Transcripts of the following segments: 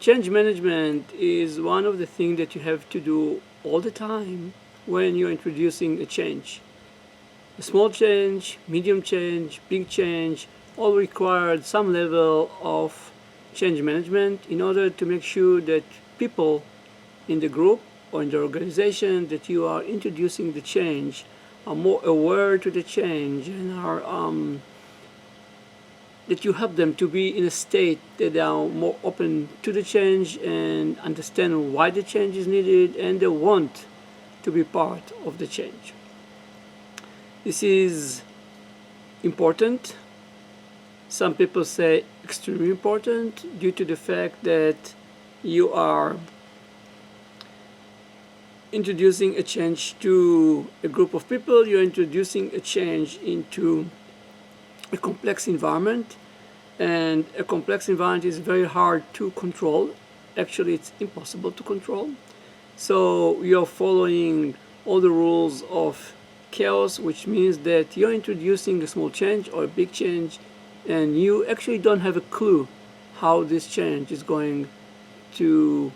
Change management is one of the things that you have to do all the time when you're introducing a change. A small change, medium change, big change, all required some level of change management in order to make sure that people in the group or in the organization that you are introducing the change are more aware to the change and are that you help them to be in a state that they are more open to the change and understand why the change is needed and they want to be part of the change. This is important. Some people say extremely important due to the fact that you are introducing a change to a group of people, you're introducing a change into a complex environment, and a complex environment is very hard to control. Actually, it's impossible to control. So you're following all the rules of chaos, which means that you're introducing a small change or a big change, and you actually don't have a clue how this change is going to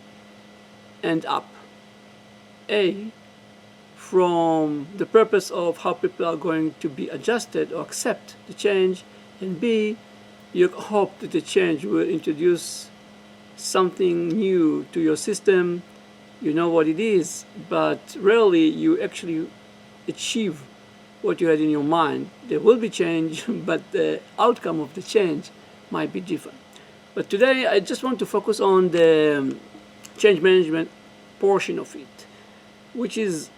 end up. A, from the purpose of how people are going to be adjusted or accept the change, and B, you hope that the change will introduce something new to your system. You know what it is, but rarely you actually achieve what you had in your mind. There will be change, but the outcome of the change might be different. But today I just want to focus on the change management portion of it, which is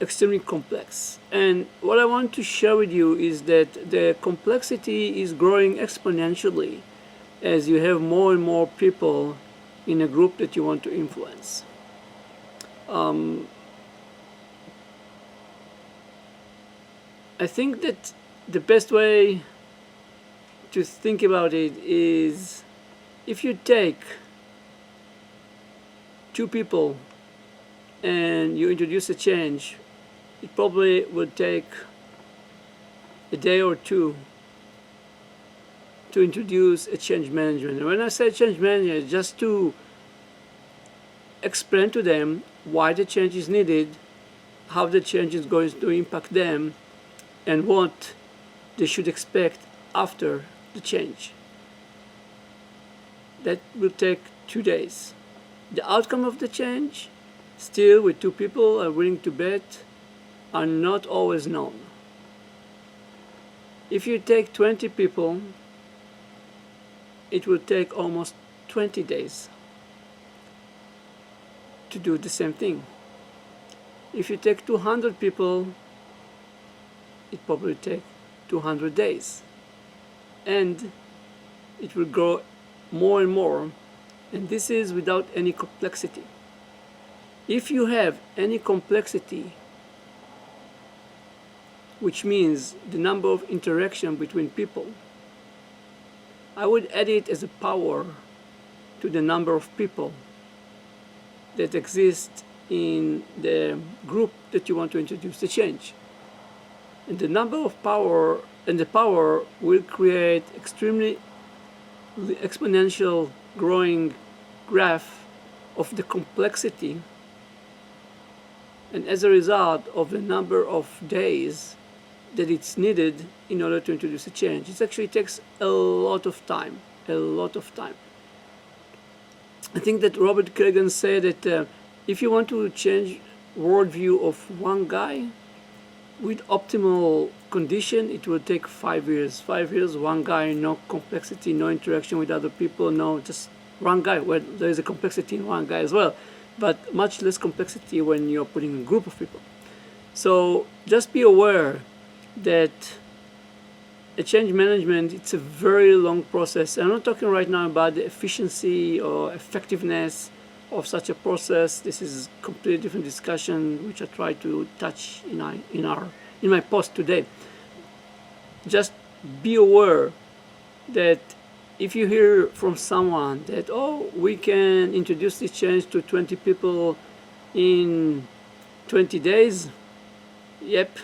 extremely complex. And what I want to share with you is that the complexity is growing exponentially as you have more and more people in a group that you want to influence. I think that the best way to think about it is if you take two people and you introduce a change, it probably would take a day or two to introduce a change management. And when I say change management, just to explain to them why the change is needed, how the change is going to impact them, and what they should expect after the change. That will take 2 days. The outcome of the change, still with two people are willing to bet, are not always known. If you take 20 people, it will take almost 20 days to do the same thing. If you take 200 people, it probably take 200 days. And it will grow more and more. And this is without any complexity. If you have any complexity, which means the number of interaction between people, I would add it as a power to the number of people that exist in the group that you want to introduce the change. And the number of power and the power will create extremely exponential growing graph of the complexity, and as a result of the number of days that it's needed in order to introduce a change. It actually takes a lot of time, a lot of time. I think that Robert Kagan said that if you want to change worldview of one guy, with optimal condition, it will take 5 years. 5 years, one guy, no complexity, no interaction with other people, no, just one guy. Well, there is a complexity in one guy as well, but much less complexity when you're putting a group of people. So just be aware that a change management, it's a very long process. I'm not talking right now about the efficiency or effectiveness of such a process. This is a completely different discussion, which I try to touch in my post today. Just be aware that if you hear from someone that, oh, we can introduce this change to 20 people in 20 days, yep,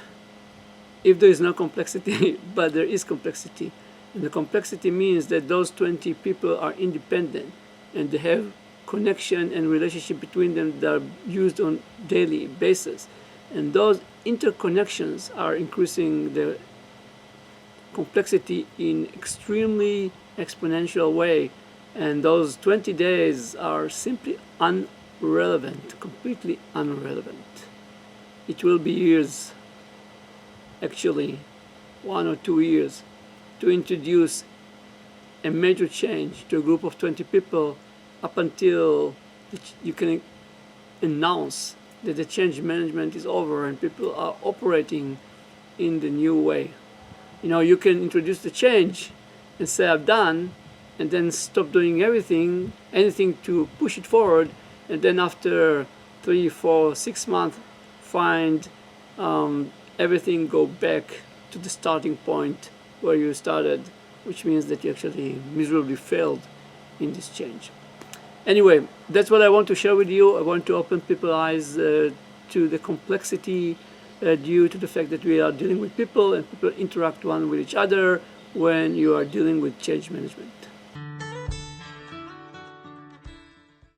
if there is no complexity, but there is complexity. And the complexity means that those 20 people are independent. and they have connection and relationship between them that are used on daily basis. And those interconnections are increasing the complexity in extremely exponential way. And those 20 days are simply unrelevant, completely unrelevant. It will be years, actually 1 or 2 years, to introduce a major change to a group of 20 people up until you can announce that the change management is over and people are operating in the new way. You know, you can introduce the change and say I'm done, and then stop doing anything to push it forward, and then after 3, 4, 6 months find everything go back to the starting point where you started, which means that you actually miserably failed in this change. Anyway, that's what I want to share with you. I want to open people's eyes to the complexity due to the fact that we are dealing with people and people interact one with each other when you are dealing with change management.